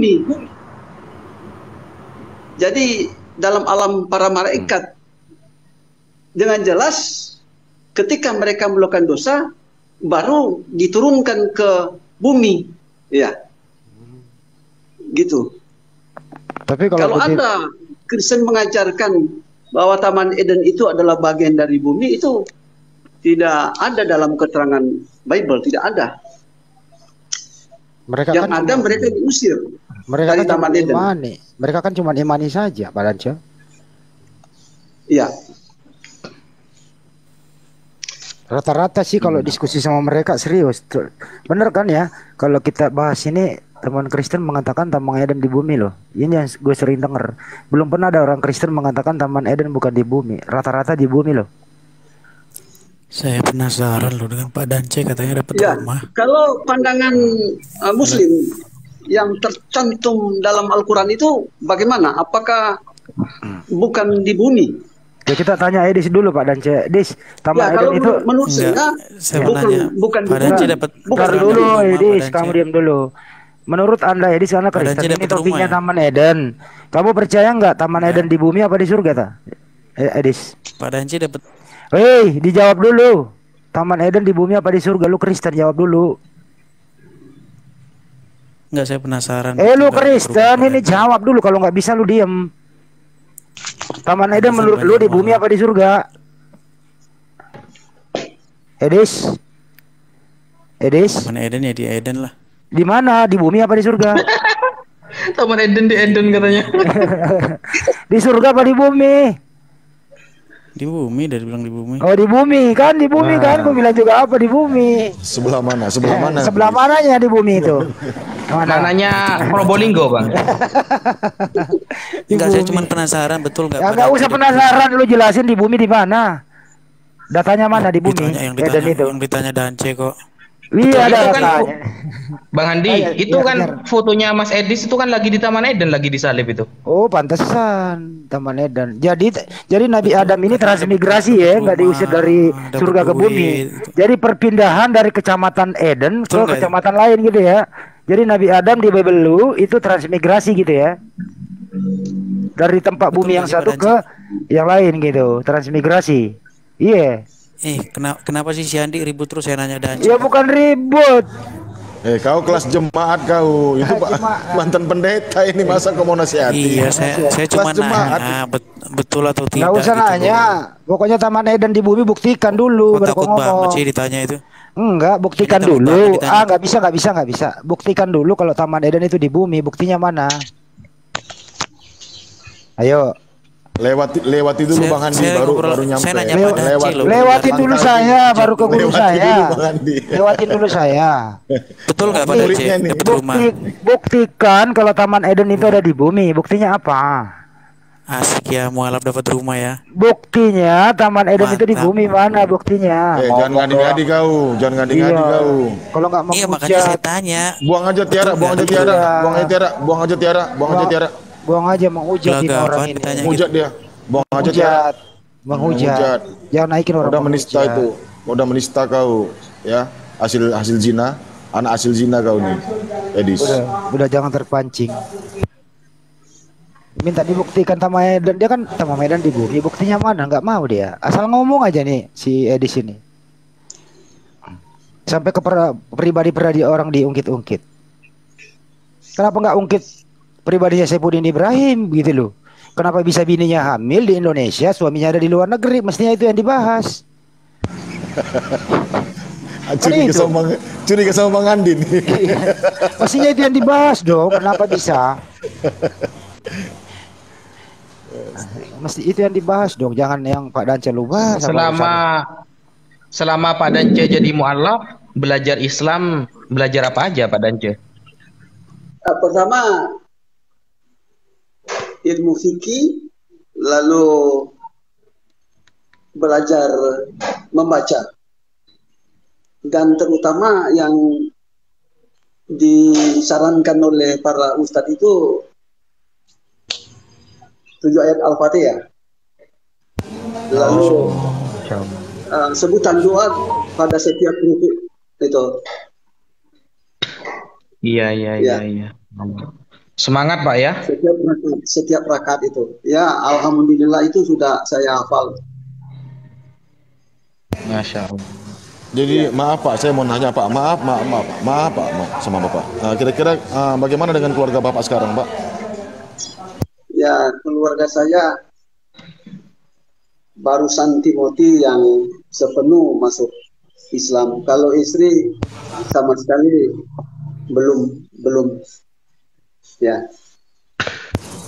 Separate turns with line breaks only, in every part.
bumi. Jadi dalam alam para malaikat dengan jelas ketika mereka melakukan dosa baru diturunkan ke bumi, ya, gitu.
Tapi
kalau ada Kristen mengajarkan bahwa Taman Eden itu adalah bagian dari bumi, itu tidak ada dalam keterangan Bible, tidak ada.
Mereka
yang
kan
ada mereka diusir dari Taman Eden.
Mereka kan cuma imani saja, Pak Dance.
Iya.
Rata-rata sih kalau diskusi sama mereka serius. Bener kan ya? Kalau kita bahas ini, teman Kristen mengatakan Taman Eden di bumi loh. Ini yang gue sering denger. Belum pernah ada orang Kristen mengatakan Taman Eden bukan di bumi. Rata-rata di bumi loh.
Saya penasaran loh dengan Pak Dance katanya dapat rumah.
Kalau pandangan Muslim yang tercantum dalam Al-Quran itu bagaimana? Apakah bukan di bumi?
Ya kita tanya Edis dulu Pak Dance. Edis, Taman Eden itu
menurut saya bukan
Pak Dance dapat
dulu. Edis, kamu diam dulu. Menurut Anda Edis, karena Kristen ini topiknya Taman Eden. Kamu percaya nggak Taman Eden di bumi apa di surga ta? Edis.
Pak Dance dapat.
Hei, dijawab dulu. Taman Eden di bumi apa di surga? Lu Kristen, jawab dulu.
Enggak, saya penasaran.
Lu Kristen, ini jawab dulu. Kalau nggak bisa lu diem. Taman Eden menurut lu di bumi apa di surga? Edis?
Taman Eden ya di Eden lah.
Di mana? Di bumi apa di surga?
Taman Eden di Eden katanya.
Di surga apa di bumi?
Di bumi, dari bilang di bumi.
Oh di bumi kan, di bumi kan. Gue bilang juga apa di bumi.
Sebelah mana? Sebelah mana?
Sebelah mananya di bumi itu?
Mananya Probolinggo bang.
Enggak, saya cuma penasaran betul nggak?
Ya nggak usah penasaran, lu jelasin di bumi di mana. Datanya mana di bumi?
Yang ditanya Dance kok.
Iya ada
kan, Bang Handi, itu kan fotonya Mas Edis itu kan lagi di Taman Eden, lagi disalib itu.
Oh pantesan Taman Eden. Jadi Nabi Adam ini transmigrasi ya, nggak diusir dari surga ke bumi. Jadi perpindahan dari kecamatan Eden ke kecamatan lain gitu ya. Jadi Nabi Adam di Bible lu itu transmigrasi gitu ya. Dari tempat bumi yang satu ke yang lain gitu, transmigrasi. Iya.
Kenapa sih si Andi ribut terus saya nanya Dance?
Ya bukan ribut.
Kau kelas jemaat kau. Itu Pak mantan pendeta ini, masa kau mau nasihati?
Iya, saya cuma nanya betul atau tidak.
Nggak usah nanya. Pokoknya Taman Eden di bumi buktikan dulu.
Takut banget sih ditanya itu.
Enggak, buktikan dulu. Nggak bisa. Buktikan dulu kalau Taman Eden itu di bumi. Buktinya mana? Ayo.
Lewati dulu Bang Handi, baru nyampe.
Lewatin dulu saya, baru ke guru saya. Lewatin dulu saya.
Betul nggak Pak Dance?
Buktikan kalau Taman Eden itu ada di bumi. Buktinya apa?
Asik ya, mualaf dapat rumah ya.
Buktinya Taman Eden itu di bumi mana buktinya?
Jangan ngadi-ngadi kau,
Kalau nggak mau
makanya saya tanya.
Buang aja Tiara.
Buang aja menghujat orang ini.
Menghujat dia. Buang aja Tiara.
Menghujat. Jangan naikin orang.
Udah menista kau, ya. Hasil zina, anak hasil zina kau nih, Edis.
Udah jangan terpancing. Minta dibuktikan Taman Eden, dia kan Taman Eden di bumi, buktinya mana? Nggak mau dia. Asal ngomong aja nih si Edis ini. Sampai ke pribadi orang diungkit-ungkit. Kenapa nggak ungkit pribadinya Saifuddin Ibrahim gitu loh? Kenapa bisa bininya hamil di Indonesia, suaminya ada di luar negeri? Mestinya itu yang dibahas.
Curiga sama Bang Andi nih.
Mestinya itu yang dibahas dong. Kenapa bisa? Mesti itu yang dibahas dong. Jangan yang Pak Dance lu bahas.
Selama Pak Dance jadi mualaf, belajar Islam, belajar apa aja Pak Dance?
Pertama ilmu fikih, lalu belajar membaca, dan terutama yang disarankan oleh para ustadz itu 7 ayat Al-Fatihah, lalu sebutan doa pada setiap rukuk itu.
Iya. Semangat Pak ya.
Setiap rakaat itu. Ya, alhamdulillah itu sudah saya hafal.
Masya Allah.
Jadi maaf Pak, saya mau nanya Pak, maaf Pak sama Bapak. Kira-kira bagaimana dengan keluarga Bapak sekarang Pak?
Ya, keluarga saya barusan Timothy yang sepenuh masuk Islam. Kalau istri sama sekali belum. Ya.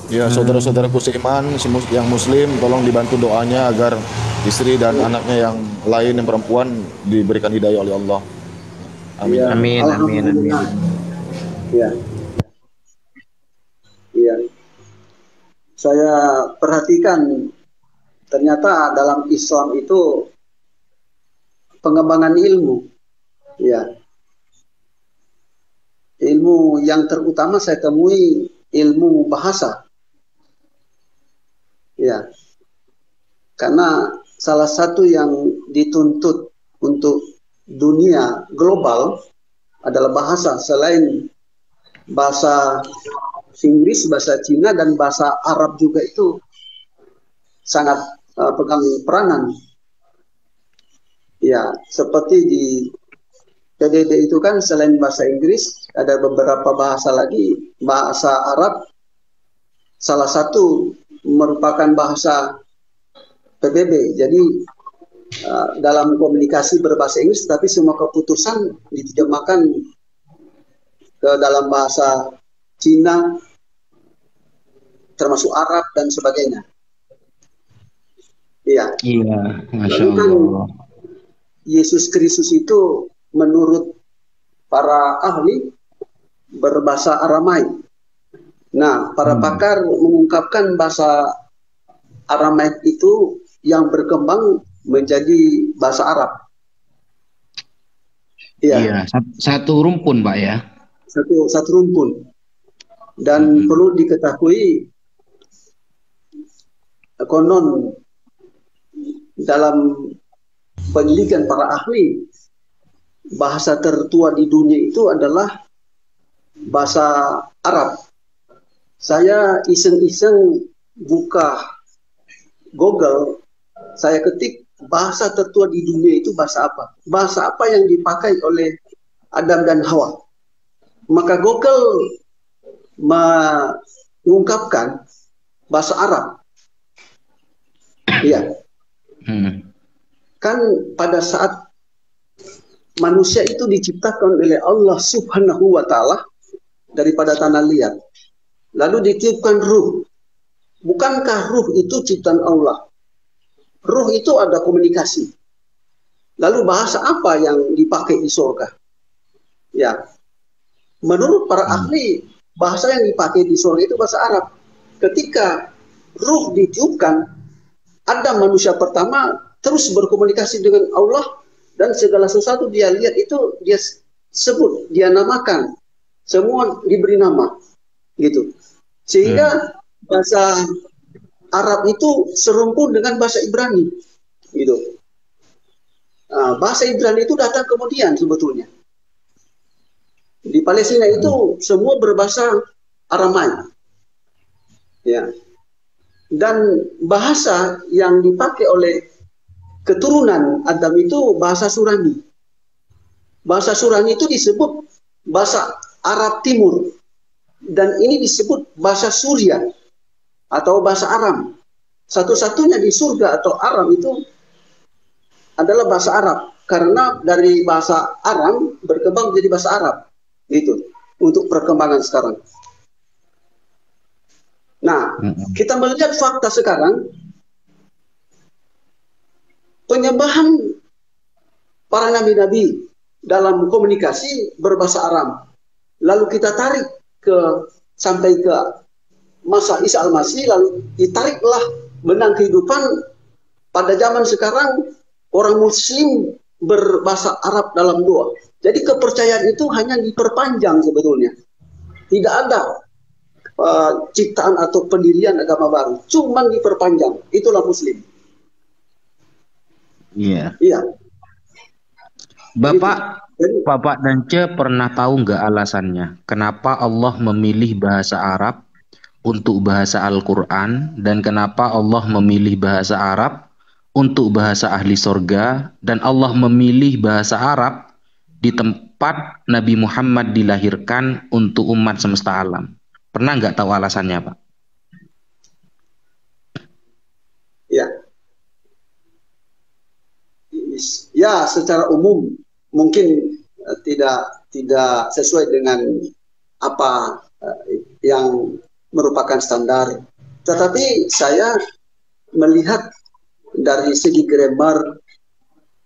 Ya, saudara-saudaraku seiman yang muslim, tolong dibantu doanya agar istri dan anaknya yang lain yang perempuan diberikan hidayah oleh Allah. Amin.
Ya,
Amin.
Ya. Iya. Saya perhatikan ternyata dalam Islam itu pengembangan ilmu. Ya. Ilmu yang terutama saya temui ilmu bahasa. Ya. Karena salah satu yang dituntut untuk dunia global adalah bahasa, selain bahasa Inggris, bahasa Cina, dan bahasa Arab juga itu sangat pegang peranan. Ya, seperti di PDD itu kan selain bahasa Inggris ada beberapa bahasa lagi, bahasa Arab salah satu merupakan bahasa PBB. Jadi dalam komunikasi berbahasa Inggris, tapi semua keputusan diterjemahkan ke dalam bahasa Cina, termasuk Arab dan sebagainya. Iya.
Iya, Masya
Kan
Allah.
Yesus Kristus itu menurut para ahli berbahasa Aramaik. Nah, para pakar mengungkapkan bahasa Aramaik itu yang berkembang menjadi bahasa Arab.
Iya, satu rumpun Pak ya.
Satu rumpun. Dan perlu diketahui, konon dalam penelitian para ahli, bahasa tertua di dunia itu adalah bahasa Arab. Saya iseng-iseng buka Google, saya ketik bahasa tertua di dunia itu bahasa apa? Bahasa apa yang dipakai oleh Adam dan Hawa? Maka Google mengungkapkan bahasa Arab. Iya. Kan pada saat manusia itu diciptakan oleh Allah Subhanahu wa Ta'ala daripada tanah liat, lalu ditiupkan ruh. Bukankah ruh itu ciptaan Allah? Ruh itu ada komunikasi. Lalu bahasa apa yang dipakai di surga? Ya, menurut para ahli, bahasa yang dipakai di surga itu bahasa Arab. Ketika ruh ditiupkan, ada manusia pertama terus berkomunikasi dengan Allah, dan segala sesuatu dia lihat itu dia sebut, dia namakan, semua diberi nama, gitu. Sehingga bahasa Arab itu serumpun dengan bahasa Ibrani, gitu. Nah, bahasa Ibrani itu datang kemudian sebetulnya. Di Palestina itu semua berbahasa Aramaik, ya. Dan bahasa yang dipakai oleh keturunan Adam itu bahasa Surani. Bahasa Surani itu disebut bahasa Arab Timur, dan ini disebut bahasa Suria atau bahasa Aram. Satu-satunya di surga atau Aram itu adalah bahasa Arab, karena dari bahasa Aram berkembang menjadi bahasa Arab. Itu untuk perkembangan sekarang. Nah, kita melihat fakta sekarang, penyembahan para nabi-nabi dalam komunikasi berbahasa Aram. Lalu kita tarik sampai ke masa Isa Al-Masih, lalu ditariklah benang kehidupan pada zaman sekarang orang Muslim berbahasa Arab dalam doa. Jadi kepercayaan itu hanya diperpanjang sebetulnya. Tidak ada ciptaan atau pendirian agama baru, cuman diperpanjang. Itulah Muslim.
Iya.
Iya.
Bapak Bapak Dance pernah tahu nggak alasannya? Kenapa Allah memilih bahasa Arab untuk bahasa Al-Quran dan kenapa Allah memilih bahasa Arab untuk bahasa ahli sorga dan Allah memilih bahasa Arab di tempat Nabi Muhammad dilahirkan untuk umat semesta alam? Pernah nggak tahu alasannya, Pak?
Ya, ya secara umum mungkin tidak sesuai dengan apa yang merupakan standar. Tetapi saya melihat dari segi grammar,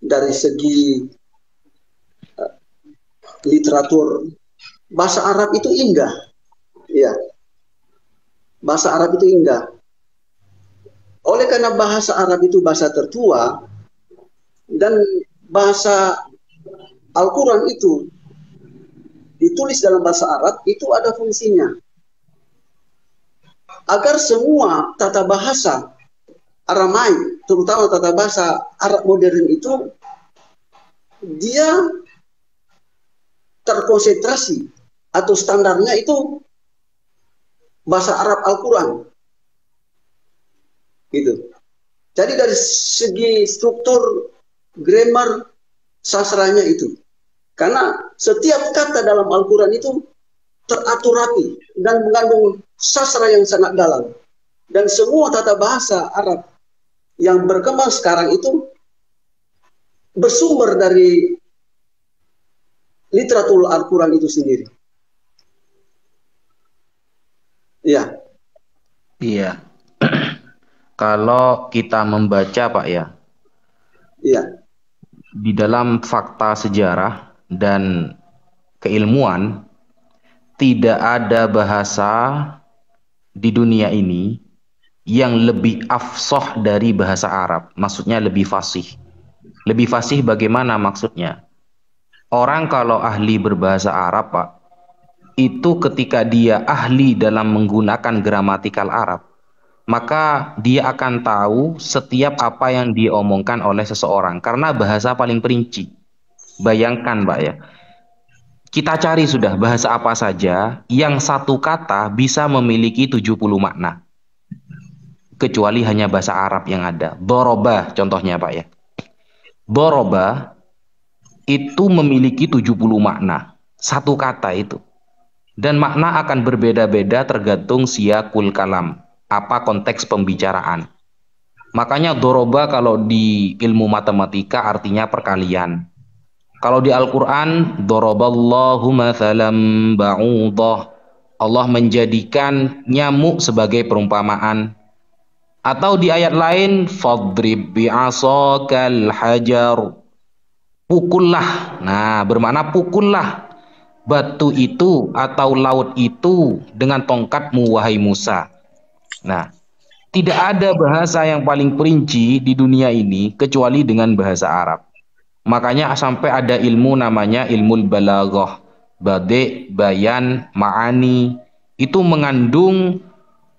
dari segi literatur, bahasa Arab itu indah. Ya, bahasa Arab itu indah. Oleh karena bahasa Arab itu bahasa tertua dan bahasa Al-Quran itu ditulis dalam bahasa Arab, itu ada fungsinya. Agar semua tata bahasa Aramaik, terutama tata bahasa Arab modern itu, dia terkonsentrasi atau standarnya itu bahasa Arab Al-Quran. Gitu. Jadi dari segi struktur, grammar, sastranya itu. Karena setiap kata dalam Al-Quran itu teratur rapi dan mengandung sastra yang sangat dalam. Dan semua tata bahasa Arab yang berkembang sekarang itu bersumber dari literatur Al-Quran itu sendiri. Iya.
Iya. Kalau kita membaca, Pak ya,
Iya.
di dalam fakta sejarah dan keilmuan, tidak ada bahasa di dunia ini yang lebih afsah dari bahasa Arab. Maksudnya lebih fasih. Lebih fasih bagaimana maksudnya? Orang kalau ahli berbahasa Arab, Pak, itu ketika dia ahli dalam menggunakan gramatikal Arab, maka dia akan tahu setiap apa yang diomongkan oleh seseorang karena bahasa paling perinci. Bayangkan, Pak ya, kita cari sudah bahasa apa saja yang satu kata bisa memiliki 70 makna, kecuali hanya bahasa Arab yang ada. Doroba contohnya, Pak ya, doroba itu memiliki 70 makna satu kata itu, dan makna akan berbeda-beda tergantung siyakul kalam, apa konteks pembicaraan. Makanya doroba kalau di ilmu matematika artinya perkalian. Kalau di Al-Quran, doroballahu mathalam ba'udah, Allah menjadikan nyamuk sebagai perumpamaan. Atau di ayat lain, fadrib bi'asakal hajar, pukullah. Nah, bermakna pukullah batu itu atau laut itu dengan tongkatmu, wahai Musa. Nah, tidak ada bahasa yang paling perinci di dunia ini kecuali dengan bahasa Arab. Makanya sampai ada ilmu namanya ilmu balaghah, bade, bayan, ma'ani, itu mengandung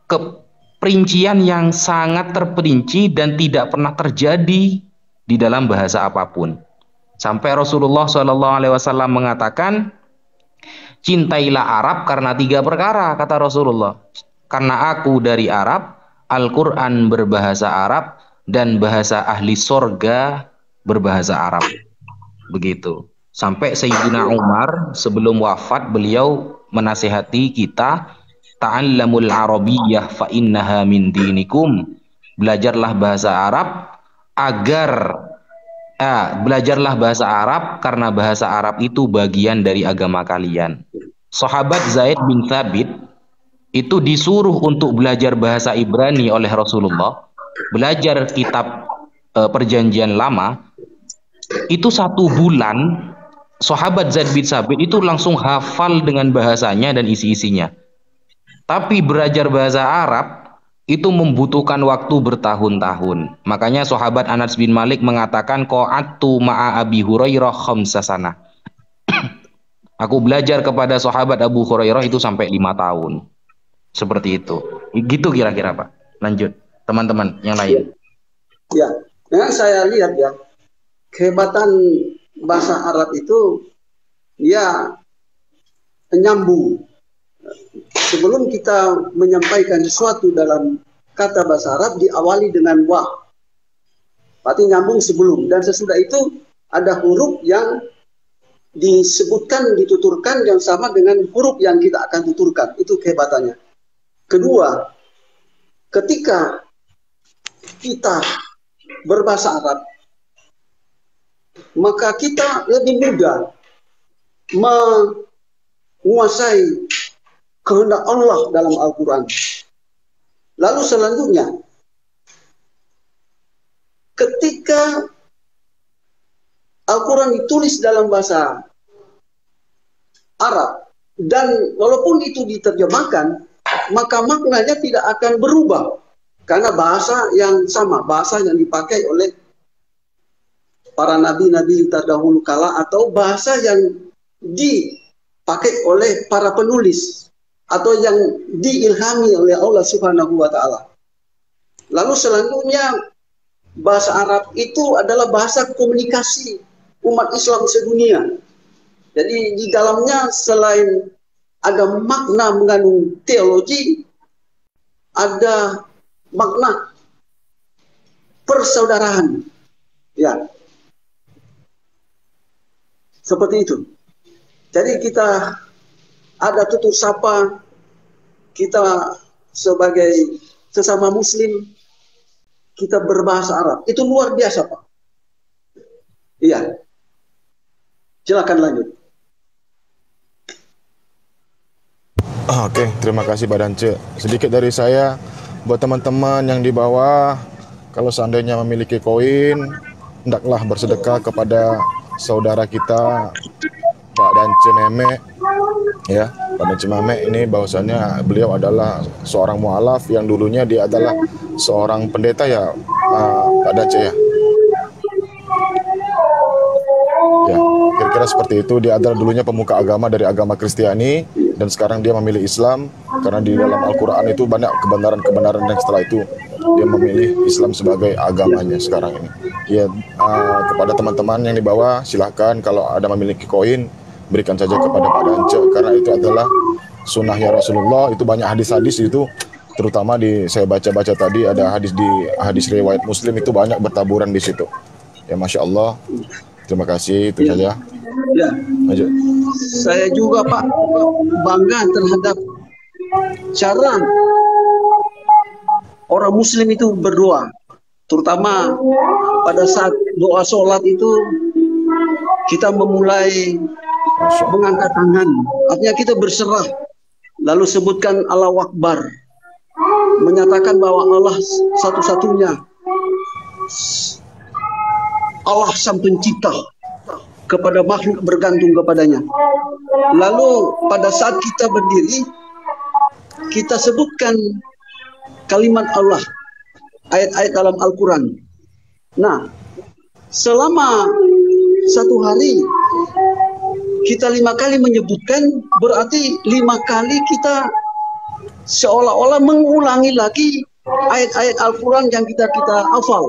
keperincian yang sangat terperinci dan tidak pernah terjadi di dalam bahasa apapun. Sampai Rasulullah SAW mengatakan, cintailah Arab karena 3 perkara, kata Rasulullah. Karena aku dari Arab, Al-Quran berbahasa Arab, dan bahasa ahli sorga berbahasa Arab. Begitu. Sampai Sayyidina Umar sebelum wafat, beliau menasihati kita, ta'allamul arabiyyah fa innaha min dinikum. Belajarlah bahasa Arab agar belajarlah bahasa Arab karena bahasa Arab itu bagian dari agama kalian. Sahabat Zaid bin Thabit itu disuruh untuk belajar bahasa Ibrani oleh Rasulullah, belajar kitab perjanjian lama. Itu 1 bulan sahabat Zaid bin Thabit itu langsung hafal dengan bahasanya dan isi-isinya. Tapi belajar bahasa Arab itu membutuhkan waktu bertahun-tahun. Makanya sahabat Anas bin Malik mengatakan, qa'attu ma'a Abi Hurairah khamsasana. Aku belajar kepada sahabat Abu Hurairah itu sampai 5 tahun. Seperti itu. Gitu kira-kira, Pak. Lanjut, teman-teman yang lain.
Ya, yang saya lihat ya, kehebatan bahasa Arab itu ya nyambung. Sebelum kita menyampaikan sesuatu dalam kata bahasa Arab diawali dengan wa. Berarti nyambung sebelum, dan sesudah itu ada huruf yang disebutkan, dituturkan yang sama dengan huruf yang kita akan tuturkan. Itu kehebatannya. Kedua, ketika kita berbahasa Arab, maka kita lebih mudah menguasai kehendak Allah dalam Al-Quran. Lalu selanjutnya, ketika Al-Quran ditulis dalam bahasa Arab, dan walaupun itu diterjemahkan, maka maknanya tidak akan berubah. Karena bahasa yang sama, bahasa yang dipakai oleh para nabi-nabi terdahulu kala, atau bahasa yang dipakai oleh para penulis, atau yang diilhami oleh Allah Subhanahu wa Ta'ala. Lalu selanjutnya, bahasa Arab itu adalah bahasa komunikasi umat Islam sedunia. Jadi di dalamnya selain ada makna mengandung teologi, ada makna persaudaraan. Ya. Seperti itu. Jadi kita ada tutur sapa, kita sebagai sesama muslim, kita berbahasa Arab. Itu luar biasa, Pak. Iya. Silakan lanjut.
Oke, terima kasih Pak Dance. Sedikit dari saya, buat teman-teman yang di bawah, kalau seandainya memiliki koin, hendaklah bersedekah kepada saudara kita, Pak Dance Meme. Ya, Pak Dance Meme ini bahwasannya beliau adalah seorang mualaf yang dulunya dia adalah seorang pendeta ya, Pak Dance ya. Ya, kira-kira seperti itu. Dia adalah dulunya pemuka agama dari agama Kristiani, dan sekarang dia memilih Islam karena di dalam Al-Quran itu banyak kebenaran-kebenaran, dan setelah itu dia memilih Islam sebagai agamanya sekarang ini. Ya, kepada teman-teman yang di bawah, silahkan kalau ada memiliki koin, berikan saja kepada Pak Dance, karena itu adalah sunnahnya Rasulullah. Itu banyak hadis-hadis itu, terutama saya baca-baca tadi ada hadis riwayat Muslim itu banyak bertaburan di situ. Ya, Masya Allah. Terima kasih, itu saja.
Ya.
Lanjut.
Saya juga Pak bangga terhadap cara orang muslim itu berdoa. Terutama pada saat doa sholat itu kita memulai mengangkat tangan. Artinya kita berserah. Lalu sebutkan Allahu Akbar. Menyatakan bahwa Allah satu-satunya. Allah sang pencipta, kepada makhluk bergantung kepadanya. Lalu pada saat kita berdiri, kita sebutkan kalimat Allah, ayat-ayat dalam Al-Quran. Nah, selama satu hari kita 5 kali menyebutkan, berarti 5 kali kita seolah-olah mengulangi lagi ayat-ayat Al-Quran yang kita hafal.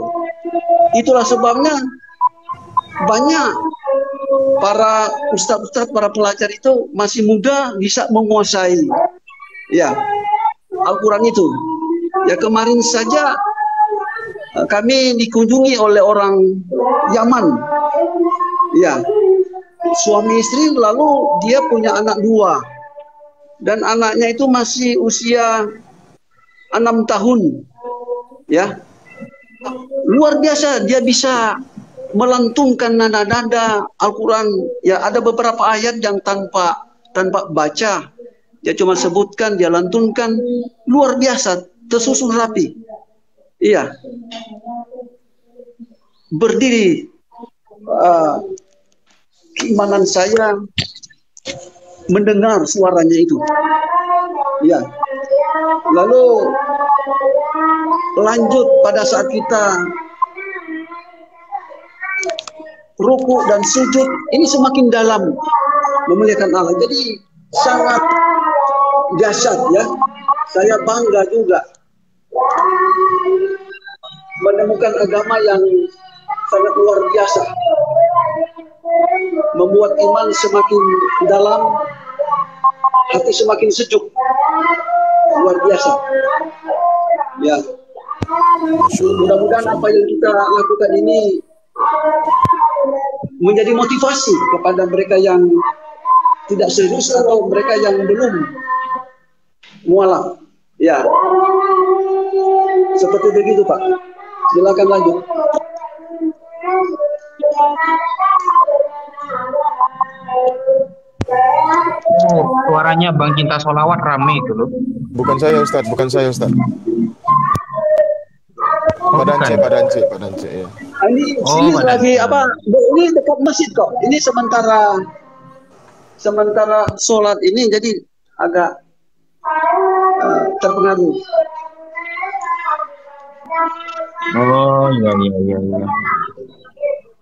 Itulah sebabnya banyak para ustadz-ustadz, para pelajar itu masih muda bisa menguasai ya Al-Quran itu. Ya, kemarin saja kami dikunjungi oleh orang Yaman. Ya, suami istri, lalu dia punya anak 2 dan anaknya itu masih usia 6 tahun. Ya, luar biasa dia bisa melantunkan nada-nada Al-Quran. Ya, ada beberapa ayat yang tanpa baca, dia cuma sebutkan, dia lantunkan, luar biasa, tersusun rapi. Iya, berdiri keimanan saya mendengar suaranya itu. Ya, lalu lanjut pada saat kita ruku dan sujud, ini semakin dalam memuliakan Allah. Jadi sangat dahsyat ya. Saya bangga juga menemukan agama yang sangat luar biasa. membuat iman semakin dalam, hati semakin sejuk, luar biasa. Ya, mudah-mudahan apa yang kita lakukan ini menjadi motivasi kepada mereka yang tidak serius atau mereka yang belum mualaf. Ya, seperti begitu Pak. Silakan lanjut.
Oh, suaranya Bang Cinta Solawat rame itu loh.
Bukan saya Ustaz, bukan saya Ustaz. Pak Dance ya.
Ini lagi apa? Ini dekat masjid kok. Ini sementara sholat ini jadi agak terpengaruh.
Oh iya.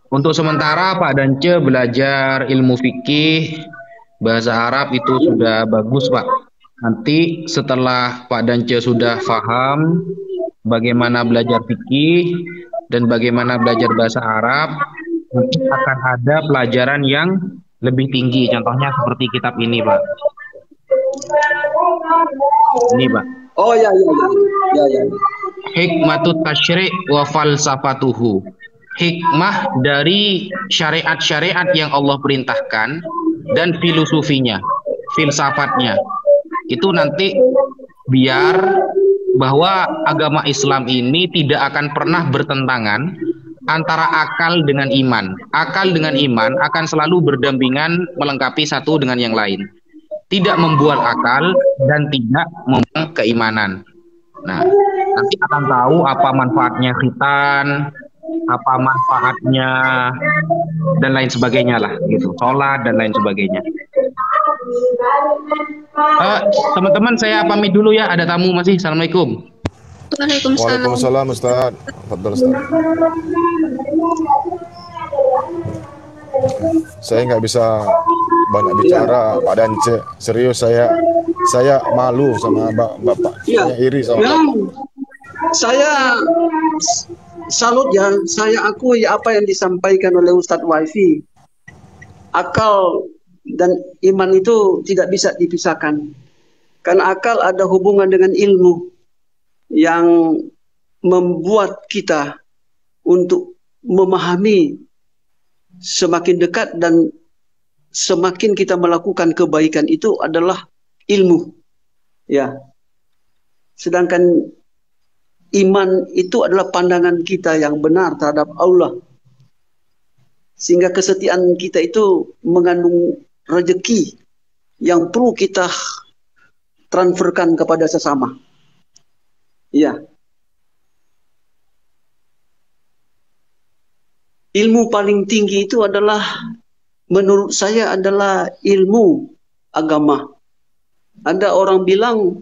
Untuk sementara Pak Dance belajar ilmu fikih, bahasa Arab itu sudah bagus Pak. Nanti setelah Pak Dance sudah paham bagaimana belajar fikih dan bagaimana belajar bahasa Arab, nanti akan ada pelajaran yang lebih tinggi. Contohnya seperti kitab ini Pak. Ini Pak.
Oh ya.
Hikmatut tasyri' wa falsafatuhu. Hikmah dari syariat-syariat yang Allah perintahkan dan filosofinya, filsafatnya. Itu nanti biar bahwa agama Islam ini tidak akan pernah bertentangan antara akal dengan iman. Akal dengan iman akan selalu berdampingan melengkapi satu dengan yang lain. Tidak membuat akal dan tidak membuang keimanan. Nah, nanti akan tahu apa manfaatnya khitan, apa manfaatnya dan lain sebagainya lah gitu, sholat dan lain sebagainya. Teman-teman saya pamit dulu ya, ada tamu masih. Assalamualaikum.
Waalaikumsalam Ustaz. Fadhal Ustaz. Saya nggak bisa banyak bicara Pak Dance. Serius saya malu sama Bapak. Saya iri sama Bapak.
Saya salut ya, saya akui apa yang disampaikan oleh Ustadz Wifi. Akal dan iman itu tidak bisa dipisahkan. Karena akal ada hubungan dengan ilmu yang membuat kita untuk memahami semakin dekat dan semakin kita melakukan kebaikan itu adalah ilmu. Ya. Sedangkan iman itu adalah pandangan kita yang benar terhadap Allah. Sehingga kesetiaan kita itu mengandung rezeki yang perlu kita transferkan kepada sesama. Ya. Ilmu paling tinggi itu adalah, menurut saya adalah ilmu agama. Ada orang bilang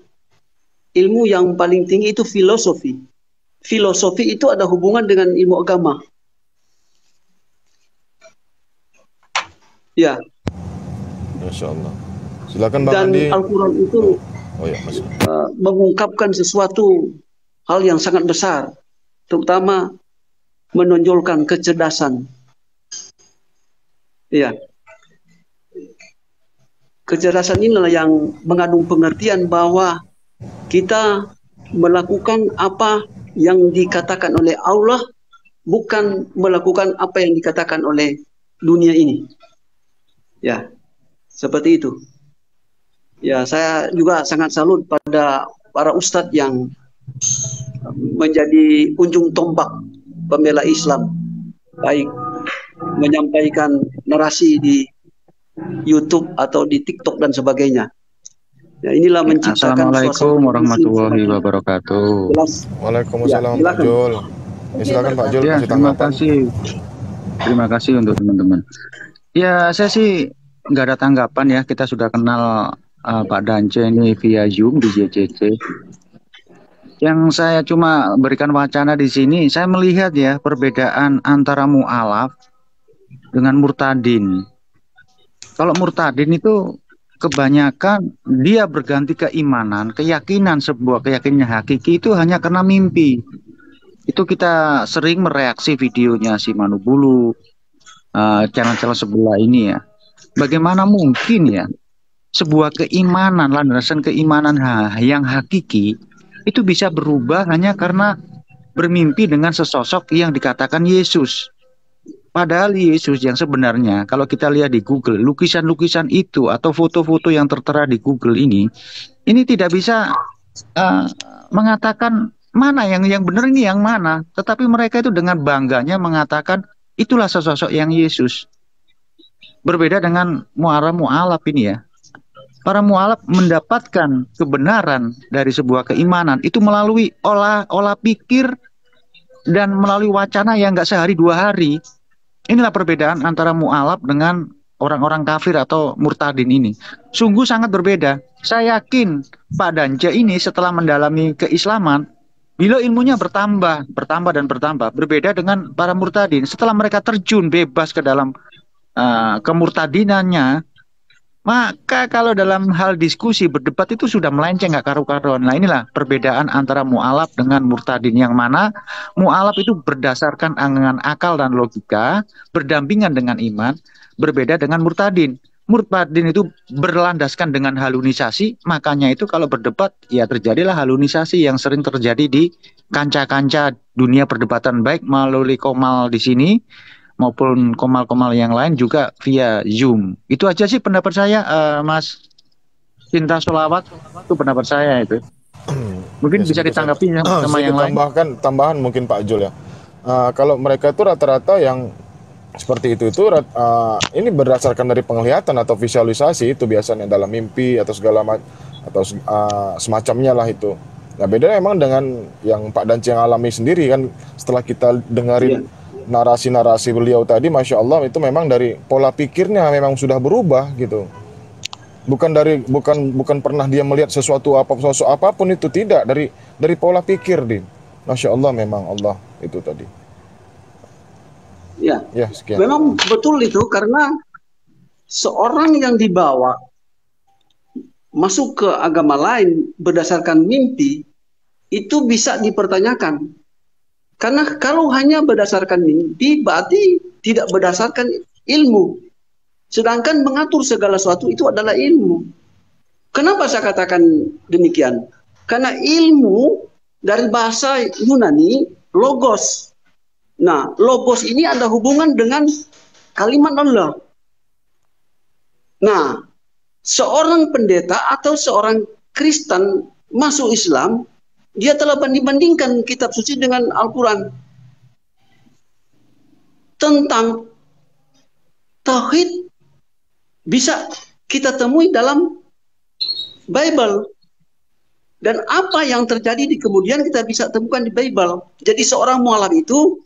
ilmu yang paling tinggi itu filosofi. Filosofi itu ada hubungan dengan ilmu agama. Ya.
Masya Allah. Silakan Bang
Dan
Andi.
Al-Quran itu mengungkapkan sesuatu hal yang sangat besar, terutama menonjolkan kecerdasan. Ya. Kecerdasan inilah yang mengandung pengertian bahwa kita melakukan apa yang dikatakan oleh Allah, bukan melakukan apa yang dikatakan oleh dunia ini. Ya, seperti itu. Ya, saya juga sangat salut pada para ustadz yang menjadi ujung tombak pembela Islam, baik menyampaikan narasi di YouTube atau di TikTok dan sebagainya. Ya, inilah menciptakan
Assalamualaikum warahmatullahi wabarakatuh.
Waalaikumsalam Pak Jul. Silakan Pak Jul.
Ya, terima kasih untuk teman-teman. Ya, saya sih nggak ada tanggapan ya. Kita sudah kenal Pak Dance ini via Zoom di JCC. Yang saya cuma berikan wacana di sini, saya melihat ya perbedaan antara mu'alaf dengan murtadin. Kalau murtadin itu kebanyakan dia berganti keimanan, keyakinan, sebuah keyakinan hakiki itu hanya karena mimpi. Itu kita sering mereaksi videonya si Manubulu, channel-channel sebelah ini ya. Bagaimana mungkin ya sebuah keimanan, landasan keimanan yang hakiki itu bisa berubah hanya karena bermimpi dengan sesosok yang dikatakan Yesus. Padahal Yesus yang sebenarnya kalau kita lihat di Google, lukisan-lukisan itu atau foto-foto yang tertera di Google ini tidak bisa mengatakan mana yang benar ini yang mana. Tetapi mereka itu dengan bangganya mengatakan itulah sosok yang Yesus. Berbeda dengan mu'alaf ini ya. Para mu'alaf mendapatkan kebenaran dari sebuah keimanan itu melalui olah pikir dan melalui wacana yang nggak sehari dua hari. Inilah perbedaan antara mu'alaf dengan orang-orang kafir atau murtadin ini. Sungguh sangat berbeda. Saya yakin Pak Dance ini setelah mendalami keislaman, bila ilmunya bertambah. Berbeda dengan para murtadin. Setelah mereka terjun bebas ke dalam kemurtadinannya, maka kalau dalam hal diskusi berdebat itu sudah melenceng nggak karu-karuan. Nah inilah perbedaan antara mu'alaf dengan murtadin, yang mana mu'alaf itu berdasarkan dengan akal dan logika, berdampingan dengan iman, berbeda dengan murtadin. Murtadin itu berlandaskan dengan halunisasi, makanya itu kalau berdebat ya terjadilah halunisasi yang sering terjadi di kanca-kanca dunia perdebatan, baik melalui Komal di sini maupun Komal-Komal yang lain juga via Zoom. Itu aja sih pendapat saya, Mas Cinta Solawat, itu pendapat saya itu. Mungkin bisa ditanggapi sama yang lain.
Tambahan mungkin Pak Jul ya. Kalau mereka itu rata-rata yang seperti itu ini berdasarkan dari penglihatan atau visualisasi, itu biasanya dalam mimpi atau segala atau semacamnya lah itu. Nah beda memang dengan yang Pak Dance yang alami sendiri kan, setelah kita dengerin narasi-narasi beliau tadi, Masya Allah, itu memang dari pola pikirnya memang sudah berubah gitu. Bukan pernah dia melihat sosok apapun itu, tidak, dari pola pikir Masya Allah, memang Allah itu tadi.
Ya, memang betul itu, karena seorang yang dibawa masuk ke agama lain berdasarkan mimpi itu bisa dipertanyakan. Karena kalau hanya berdasarkan mimpi berarti tidak berdasarkan ilmu. Sedangkan mengatur segala sesuatu itu adalah ilmu. Kenapa saya katakan demikian? Karena ilmu dari bahasa Yunani logos. Nah, logos ini ada hubungan dengan kalimat Allah. Nah, seorang pendeta atau seorang Kristen masuk Islam, dia telah membandingkan kitab suci dengan Al-Quran. Tentang tauhid bisa kita temui dalam Bible. Dan apa yang terjadi di kemudian kita bisa temukan di Bible. Jadi seorang mu'alaf itu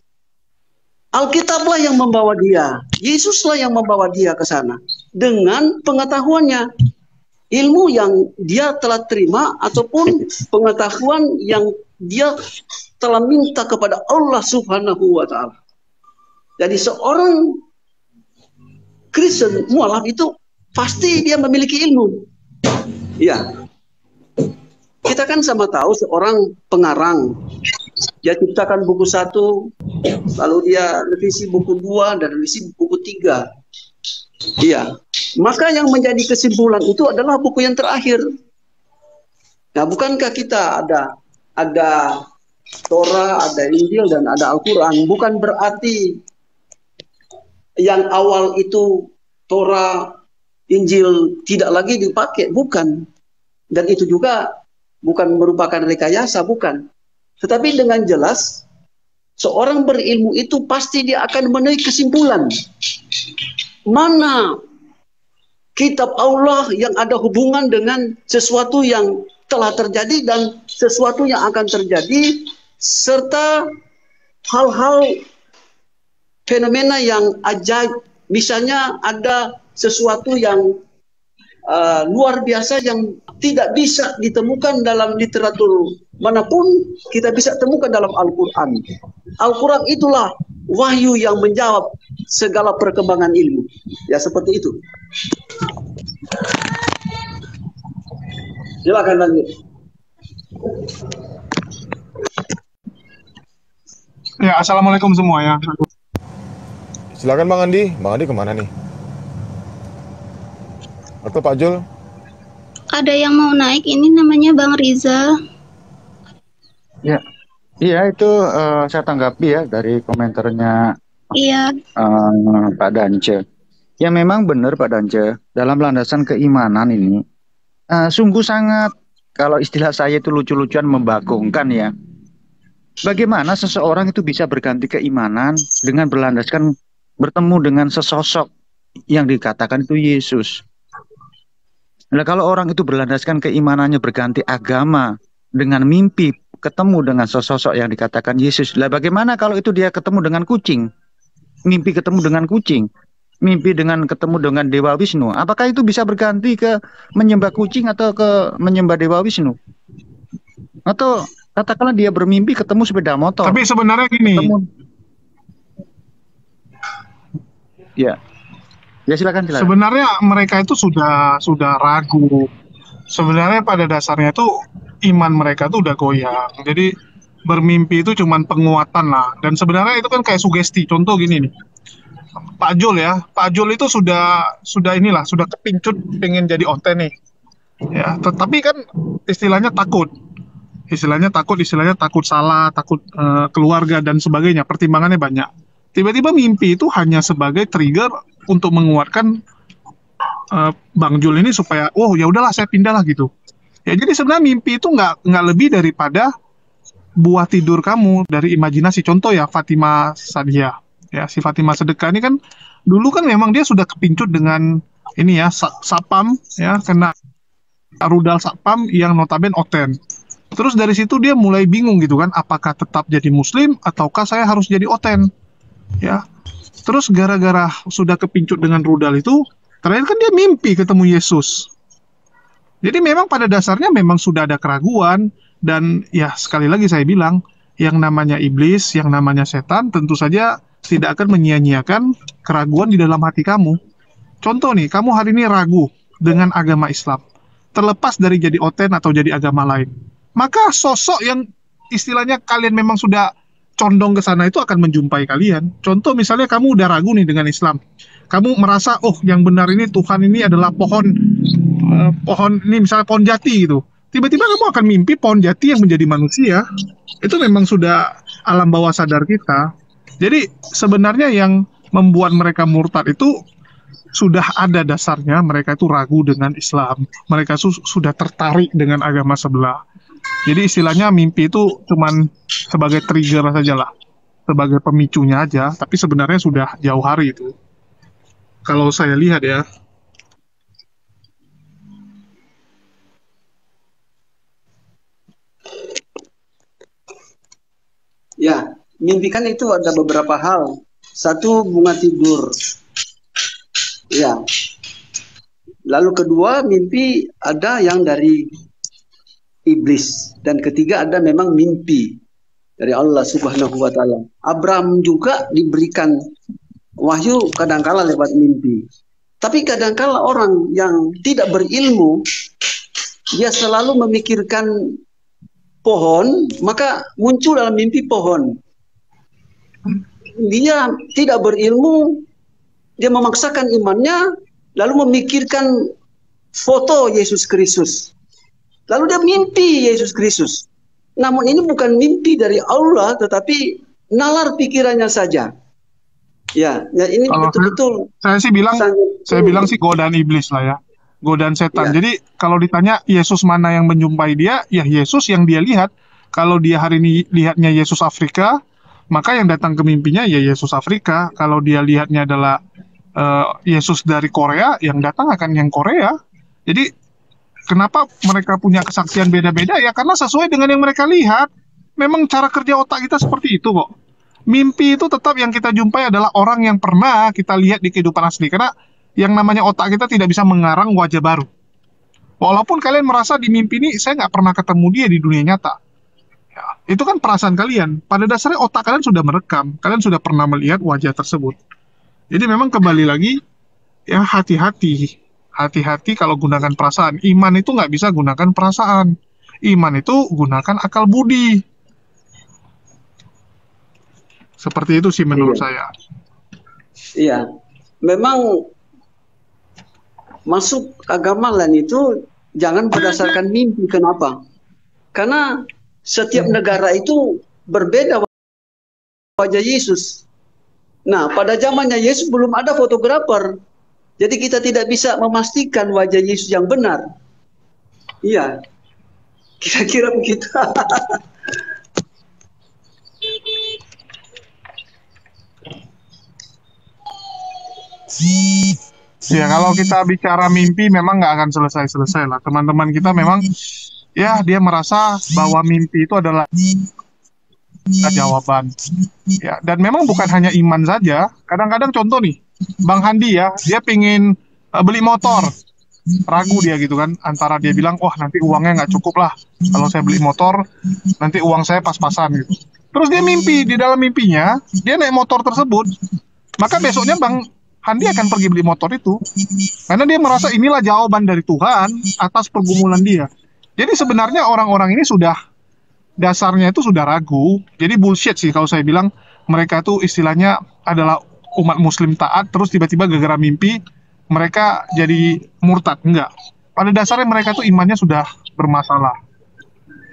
Alkitablah yang membawa dia, Yesuslah yang membawa dia ke sana dengan pengetahuannya, ilmu yang dia telah terima ataupun pengetahuan yang dia telah minta kepada Allah Subhanahu wa Ta'ala. Jadi seorang Kristen mu'alaf itu pasti dia memiliki ilmu. Ya, kita kan sama tahu seorang pengarang, dia ciptakan buku 1, lalu dia revisi buku 2 dan revisi buku 3. Iya, maka yang menjadi kesimpulan itu adalah buku yang terakhir. Nah, bukankah kita ada Torah, ada Injil dan ada Al-Quran? Bukan berarti yang awal itu Torah, Injil tidak lagi dipakai, bukan. Dan itu juga bukan merupakan rekayasa, bukan. Tetapi dengan jelas seorang berilmu itu pasti dia akan menaik kesimpulan. Mana kitab Allah yang ada hubungan dengan sesuatu yang telah terjadi dan sesuatu yang akan terjadi, serta hal-hal fenomena yang ajaib. Misalnya ada sesuatu yang luar biasa yang tidak bisa ditemukan dalam literatur manapun, kita bisa temukan dalam Al-Quran. Al-Quran itulah wahyu yang menjawab segala perkembangan ilmu. Ya, seperti itu. Silakan lanjut.
Ya, assalamualaikum semua ya.
Silakan Bang Andi. Bang Andi kemana nih? Atau Pak Jul?
Ada yang mau naik, ini namanya Bang Rizal.
Ya, iya itu saya tanggapi ya dari komentarnya
Iya,
Pak Dance. Ya memang benar Pak Dance, dalam landasan keimanan ini sungguh sangat, kalau istilah saya itu lucu-lucuan, membagongkan ya. Bagaimana seseorang itu bisa berganti keimanan dengan berlandaskan bertemu dengan sesosok yang dikatakan itu Yesus. Nah, kalau orang itu berlandaskan keimanannya berganti agama dengan mimpi ketemu dengan sosok yang dikatakan Yesus. Lah bagaimana kalau itu dia ketemu dengan kucing? Mimpi ketemu dengan kucing, mimpi dengan ketemu dengan Dewa Wisnu. Apakah itu bisa berganti ke menyembah kucing atau ke menyembah Dewa Wisnu? Atau katakanlah dia bermimpi ketemu sepeda motor.
Tapi sebenarnya gini.
Ya. Ya silakan.
Sebenarnya mereka itu sudah ragu. Sebenarnya pada dasarnya itu iman mereka tuh udah goyang. Jadi bermimpi itu cuman penguatan lah. Dan sebenarnya itu kan kayak sugesti. Contoh gini nih. Pak Jul ya. Pak Jul itu sudah kepincut pengen jadi OT nih. Ya, tetapi kan istilahnya takut. Istilahnya takut salah, takut keluarga dan sebagainya. Pertimbangannya banyak. Tiba-tiba mimpi itu hanya sebagai trigger untuk menguatkan Bang Jul ini supaya, oh ya udahlah saya pindah lah gitu. Ya jadi sebenarnya mimpi itu nggak lebih daripada buah tidur kamu dari imajinasi. Contoh ya Fatimah Sadia, ya si Fatimah Sedekah ini kan dulu kan memang dia sudah kepincut dengan ini ya sapam ya, kena rudal sapam yang notabene oten. Terus dari situ dia mulai bingung gitu kan, apakah tetap jadi muslim ataukah saya harus jadi oten. Ya, terus gara-gara sudah kepincut dengan rudal itu, terakhir kan dia mimpi ketemu Yesus. Jadi memang pada dasarnya memang sudah ada keraguan, dan ya sekali lagi saya bilang, yang namanya iblis, yang namanya setan, tentu saja tidak akan menyia-nyiakan keraguan di dalam hati kamu. Contoh nih, kamu hari ini ragu dengan agama Islam, terlepas dari jadi oten atau jadi agama lain. Maka sosok yang istilahnya kalian memang sudah condong ke sana itu akan menjumpai kalian. Contoh misalnya kamu udah ragu nih dengan Islam. Kamu merasa, oh yang benar ini Tuhan ini adalah pohon ini misalnya pohon jati gitu. Tiba-tiba kamu akan mimpi pohon jati yang menjadi manusia. Itu memang sudah alam bawah sadar kita. Jadi sebenarnya yang membuat mereka murtad itu sudah ada dasarnya. Mereka itu ragu dengan Islam. Mereka sudah tertarik dengan agama sebelah. Jadi istilahnya mimpi itu cuman sebagai trigger saja lah, sebagai pemicunya aja, tapi sebenarnya sudah jauh hari itu. Kalau saya lihat ya.
Ya, mimpi kan itu ada beberapa hal. Satu, bunga tidur. Ya. Lalu kedua, mimpi ada yang dari iblis, dan ketiga ada memang mimpi dari Allah Subhanahu wa taala. Abraham juga diberikan wahyu kadangkala lewat mimpi. Tapi kadangkala orang yang tidak berilmu, dia selalu memikirkan pohon, maka muncul dalam mimpi pohon. Dia tidak berilmu, dia memaksakan imannya, lalu memikirkan foto Yesus Kristus. Lalu dia mimpi Yesus Kristus. Namun ini bukan mimpi dari Allah, tetapi nalar pikirannya saja. Ya ini betul-betul.
Saya bilang sih godaan iblis lah ya, godaan setan.
Ya.
Jadi kalau ditanya Yesus mana yang menjumpai dia, ya Yesus yang dia lihat. Kalau dia hari ini lihatnya Yesus Afrika, maka yang datang ke mimpinya ya Yesus Afrika. Kalau dia lihatnya adalah Yesus dari Korea, yang datang akan yang Korea. Jadi kenapa mereka punya kesaksian beda-beda? Ya karena sesuai dengan yang mereka lihat. Memang cara kerja otak kita seperti itu kok. Mimpi itu tetap yang kita jumpai adalah orang yang pernah kita lihat di kehidupan asli. Karena yang namanya otak kita tidak bisa mengarang wajah baru. Walaupun kalian merasa di mimpi ini, saya nggak pernah ketemu dia di dunia nyata. Ya, itu kan perasaan kalian. Pada dasarnya otak kalian sudah merekam. Kalian sudah pernah melihat wajah tersebut. Jadi memang kembali lagi, ya hati-hati. Hati-hati kalau gunakan perasaan. Iman itu nggak bisa gunakan perasaan. Iman itu gunakan akal budi. Seperti itu sih menurut saya.
Iya, memang masuk agama lain itu jangan berdasarkan mimpi. Kenapa? Karena setiap negara itu berbeda wajah Yesus. Nah, pada zamannya Yesus belum ada fotografer. Jadi kita tidak bisa memastikan wajah Yesus yang benar. Iya, kira-kira begitu.
Ya, kalau kita bicara mimpi memang nggak akan selesai-selesai lah. Teman-teman kita memang ya dia merasa bahwa mimpi itu adalah jawaban. Ya, dan memang bukan hanya iman saja. Kadang-kadang contoh nih, Bang Handi ya, dia pingin beli motor. Ragu dia gitu kan, antara dia bilang, wah nanti uangnya nggak cukup lah. Kalau saya beli motor, nanti uang saya pas-pasan gitu. Terus dia mimpi, di dalam mimpinya, dia naik motor tersebut. Maka besoknya Bang Handi akan pergi beli motor itu. Karena dia merasa inilah jawaban dari Tuhan atas pergumulan dia. Jadi sebenarnya orang-orang ini sudah, dasarnya itu sudah ragu. Jadi bullshit sih kalau saya bilang, mereka itu istilahnya adalah umat muslim taat, terus tiba-tiba gara-gara mimpi, mereka jadi murtad. Enggak. Pada dasarnya mereka itu imannya sudah bermasalah.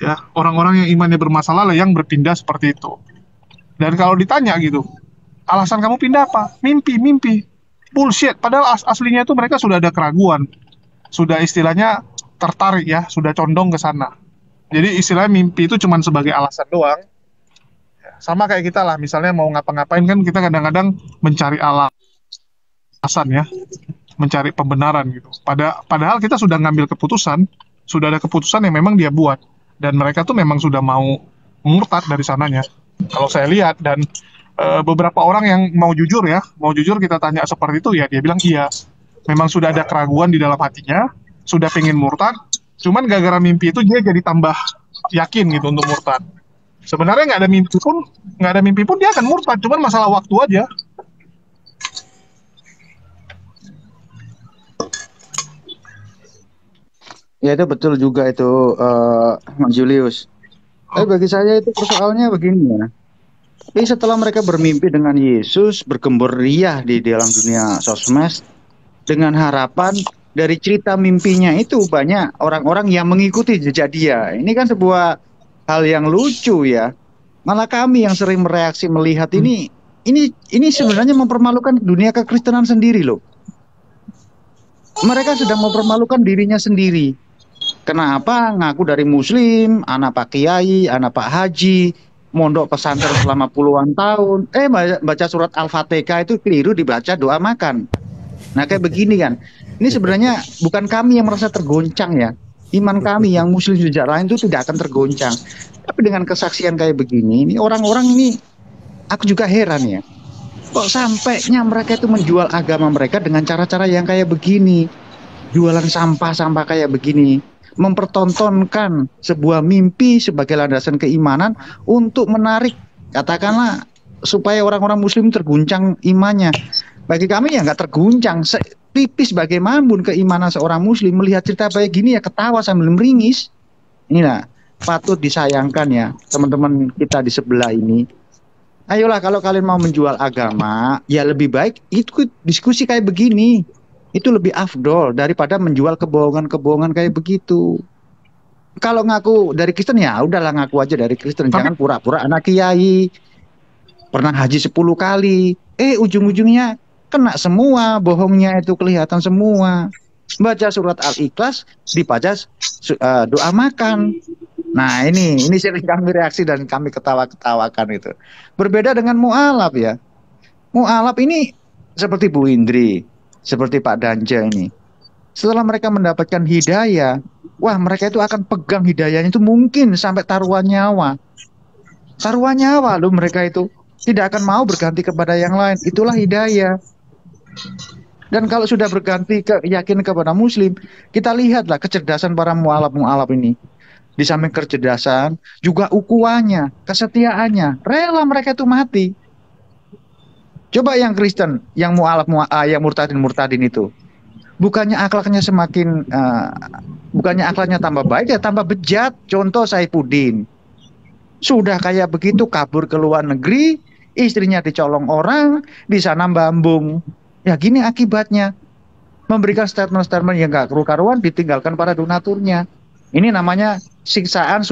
Ya, orang-orang yang imannya bermasalah lah yang berpindah seperti itu. Dan kalau ditanya gitu, alasan kamu pindah apa? Mimpi. Bullshit. Padahal aslinya itu mereka sudah ada keraguan. Sudah istilahnya tertarik ya, sudah condong ke sana. Jadi istilahnya mimpi itu cuma sebagai alasan doang. Sama kayak kita lah, misalnya mau ngapa-ngapain kan kita kadang-kadang mencari alasan ya, mencari pembenaran gitu. Padahal kita sudah ngambil keputusan, sudah ada keputusan yang memang dia buat. Dan mereka tuh memang sudah mau murtad dari sananya. Kalau saya lihat, dan beberapa orang yang mau jujur kita tanya seperti itu ya, dia bilang iya, memang sudah ada keraguan di dalam hatinya, sudah pengen murtad, cuman gara-gara mimpi itu dia jadi tambah yakin gitu untuk murtad. Sebenarnya nggak ada mimpi pun dia akan murtad, cuman masalah waktu aja.
Ya itu betul juga itu Mas Julius. Tapi bagi saya itu persoalannya begini ya. Tapi setelah mereka bermimpi dengan Yesus, bergembor riah di dalam dunia sosmed, dengan harapan dari cerita mimpinya itu banyak orang-orang yang mengikuti jejak dia. Ini kan sebuah hal yang lucu ya. Malah kami yang sering mereaksi melihat ini sebenarnya mempermalukan dunia kekristenan sendiri loh. Mereka sedang mempermalukan dirinya sendiri. Kenapa ngaku dari muslim, anak Pak Kiai, anak Pak Haji, mondok pesantren selama puluhan tahun, baca surat Al-Fatihah itu keliru dibaca doa makan. Nah kayak begini kan, ini sebenarnya bukan kami yang merasa tergoncang ya, iman kami yang muslim sejak lain itu tidak akan tergoncang. Tapi dengan kesaksian kayak begini, ini orang-orang ini, aku juga heran ya, kok sampainya mereka itu menjual agama mereka dengan cara-cara yang kayak begini, jualan sampah-sampah kayak begini, mempertontonkan sebuah mimpi sebagai landasan keimanan untuk menarik, katakanlah, supaya orang-orang muslim terguncang imannya. Bagi kami ya nggak terguncang, tipis bagaimanapun keimanan seorang muslim, melihat cerita kayak gini ya ketawa sambil meringis. Inilah patut disayangkan ya teman-teman kita di sebelah ini. Ayolah, kalau kalian mau menjual agama, ya lebih baik itu diskusi kayak begini. Itu lebih afdol daripada menjual kebohongan-kebohongan kayak begitu. Kalau ngaku dari Kristen ya udahlah ngaku aja dari Kristen, jangan pura-pura anak kiai, pernah haji 10 kali. Ujung-ujungnya kena semua, bohongnya itu kelihatan semua. Baca surat Al-Ikhlas, dibaca doa makan. Nah ini sering kami reaksi dan kami ketawa-ketawakan itu. Berbeda dengan mu'alaf ya. Mu'alaf ini seperti Bu Indri, seperti Pak Danja ini. Setelah mereka mendapatkan hidayah, wah mereka itu akan pegang hidayahnya itu mungkin sampai taruhan nyawa. Taruhan nyawa loh mereka itu. Tidak akan mau berganti kepada yang lain. Itulah hidayah. Dan kalau sudah berganti yakin kepada muslim, kita lihatlah kecerdasan para mu'alaf ini. Di samping kecerdasan, juga ukuannya, kesetiaannya. Rela mereka itu mati. Coba yang Kristen, yang mu'alaf, yang murtadin itu. Bukannya akhlaknya bukannya akhlaknya tambah baik, ya tambah bejat. Contoh Saifuddin. Sudah kayak begitu kabur ke luar negeri, istrinya dicolong orang, di sana Bambung. Ya gini akibatnya. Memberikan statement-statement yang gak keru-karuan, ditinggalkan para donaturnya. Ini namanya siksaan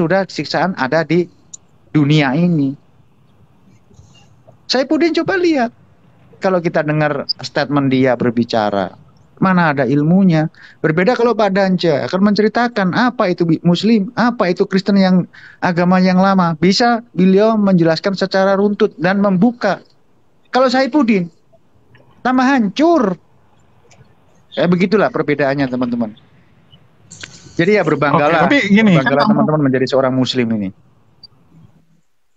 ada di dunia ini. Saifuddin coba lihat. Kalau kita dengar statement dia berbicara, mana ada ilmunya. Berbeda kalau Pak Dance akan menceritakan apa itu Muslim, apa itu Kristen yang agama yang lama. Bisa beliau menjelaskan secara runtut dan membuka. Kalau Saifuddin, tambah hancur. Begitulah perbedaannya teman-teman. Jadi ya berbanggalah.
Tapi gini,
berbanggalah teman-teman menjadi seorang Muslim ini.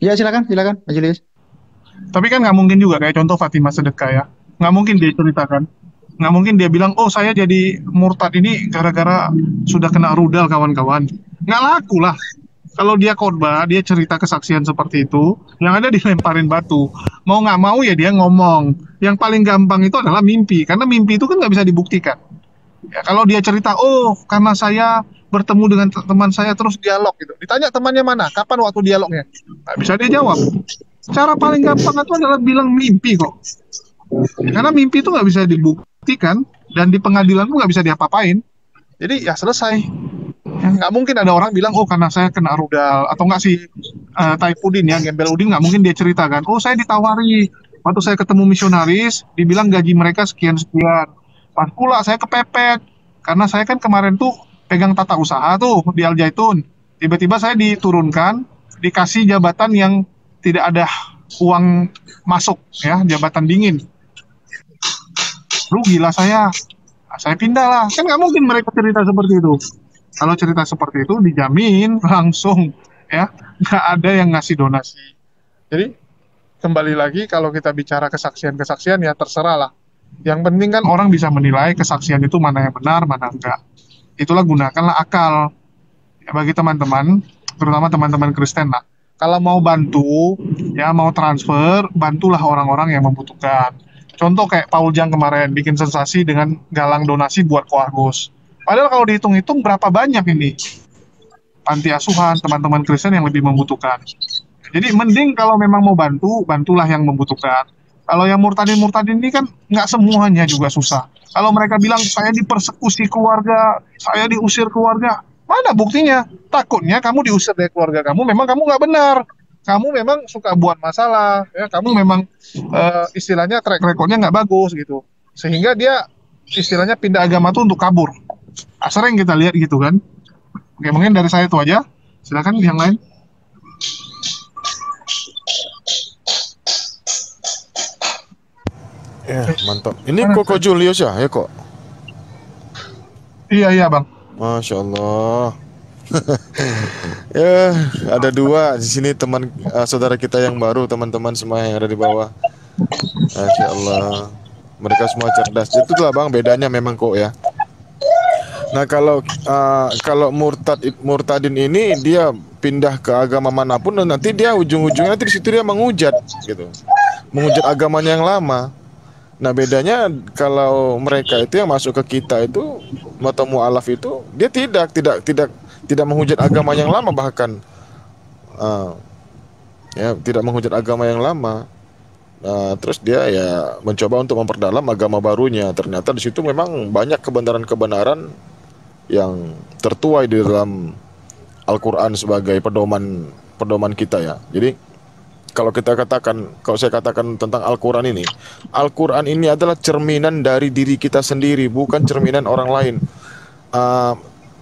Ya silakan Majelis.
Tapi kan nggak mungkin juga kayak contoh Fatimah Sedekah ya. Nggak mungkin dia ceritakan. Nggak mungkin dia bilang, oh saya jadi murtad ini gara-gara sudah kena rudal kawan-kawan. Nggak laku lah. Kalau dia khotbah, dia cerita kesaksian seperti itu, yang ada dilemparin batu. Mau nggak mau ya dia ngomong. Yang paling gampang itu adalah mimpi. Karena mimpi itu kan nggak bisa dibuktikan. Ya, kalau dia cerita, oh karena saya bertemu dengan teman saya terus dialog gitu. Ditanya temannya mana, kapan waktu dialognya? Nggak bisa dia jawab. Cara paling gampang itu adalah bilang mimpi kok. Karena mimpi itu nggak bisa dibuktikan dan di pengadilan pun nggak bisa diapa-apain. Jadi ya selesai. Nggak mungkin ada orang bilang, oh karena saya kena rudal. Atau nggak si Saifuddin ya, Gembel Udin nggak mungkin dia ceritakan, oh saya ditawari waktu saya ketemu misionaris, dibilang gaji mereka sekian-sekian. Pas pula saya kepepet. Karena saya kan kemarin tuh pegang tata usaha tuh di Al Zaitun. Tiba-tiba saya diturunkan, dikasih jabatan yang tidak ada uang masuk ya, jabatan dingin. Rugilah saya pindah lah. Kan nggak mungkin mereka cerita seperti itu. Kalau cerita seperti itu dijamin langsung ya, nggak ada yang ngasih donasi. Jadi kembali lagi kalau kita bicara kesaksian ya terserah lah. Yang penting kan orang bisa menilai kesaksian itu mana yang benar, mana enggak. Itulah gunakanlah akal ya, bagi teman-teman, terutama teman-teman Kristen lah. Kalau mau bantu, ya mau transfer, bantulah orang-orang yang membutuhkan. Contoh kayak Paul Jang kemarin, bikin sensasi dengan galang donasi buat Koargos. Padahal kalau dihitung-hitung berapa banyak ini panti asuhan, teman-teman Kristen yang lebih membutuhkan. Jadi mending kalau memang mau bantu, bantulah yang membutuhkan. Kalau yang murtadin-murtadin ini kan nggak semuanya juga susah. Kalau mereka bilang, saya dipersekusi keluarga, saya diusir keluarga, mana buktinya? Takutnya kamu diusir dari keluarga kamu, memang kamu nggak benar. Kamu memang suka buat masalah, ya. Kamu memang istilahnya track recordnya nggak bagus gitu. Sehingga dia istilahnya pindah agama tuh untuk kabur. Sering kita lihat gitu kan. Oke, mungkin dari saya itu aja. Silakan yang lain.
Ya, mantap. Ini Koko Julius ya kok?
Iya, Bang.
Masya Allah. Ya, ada dua di sini teman saudara kita yang baru, teman-teman semua yang ada di bawah. Masya Allah. Mereka semua cerdas. Itulah Bang bedanya memang kok ya. Nah kalau murtadin ini dia pindah ke agama manapun dan nanti dia ujung-ujungnya nanti di situ dia menghujat gitu. Menghujat agamanya yang lama. Nah bedanya kalau mereka itu yang masuk ke kita itu atau mu'alaf itu dia tidak menghujat agama yang lama bahkan ya tidak menghujat agama yang lama. Terus dia ya mencoba untuk memperdalam agama barunya. Ternyata di situ memang banyak kebenaran-kebenaran yang tertuai di dalam Al-Quran sebagai pedoman kita ya. Jadi kalau saya katakan tentang Al-Quran ini adalah cerminan dari diri kita sendiri, bukan cerminan orang lain.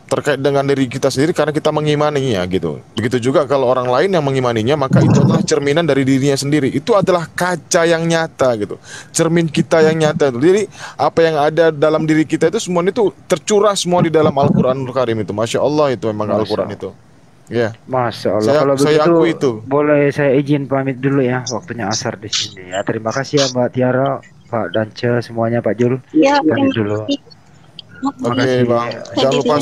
Terkait dengan diri kita sendiri karena kita mengimaninya gitu. Begitu juga kalau orang lain yang mengimaninya, maka itu adalah cerminan dari dirinya sendiri. Itu adalah kaca yang nyata gitu. Cermin kita yang nyata itu. Jadi apa yang ada dalam diri kita itu semua itu tercurah semua di dalam Al-Quranul Karim itu. Masya Allah itu memang Al-Quran itu. Ya.
Masya Allah. Kalau
saya
begitu
akui itu.
boleh saya izin pamit dulu ya, waktunya asar di sini ya. Terima kasih ya Mbak Tiara, Pak Dance, semuanya, Pak Jul.
Ya,
pamit dulu.
Oke Bang, jangan lupa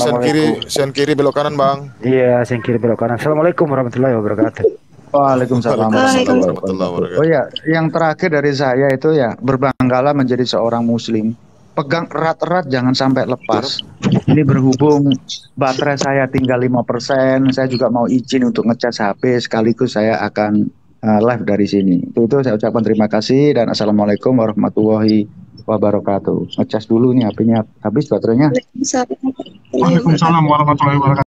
sen kiri belok kanan Bang.
Iya, sen kiri belok kanan. Assalamualaikum warahmatullahi wabarakatuh.
Waalaikumsalam warahmatullahi wabarakatuh. Oh ya, yang terakhir dari saya itu ya berbanggalah menjadi seorang Muslim. Pegang erat-erat, jangan sampai lepas. Ini berhubung baterai saya tinggal 5%, saya juga mau izin untuk ngecas HP sekaligus saya akan live dari sini. Itu saya ucapkan terima kasih dan assalamualaikum warahmatullahi wabarakatuh. Ngecas dulu nih HP-nya habis baterainya.
Waalaikumsalam.
Waalaikumsalam warahmatullahi wabarakatuh.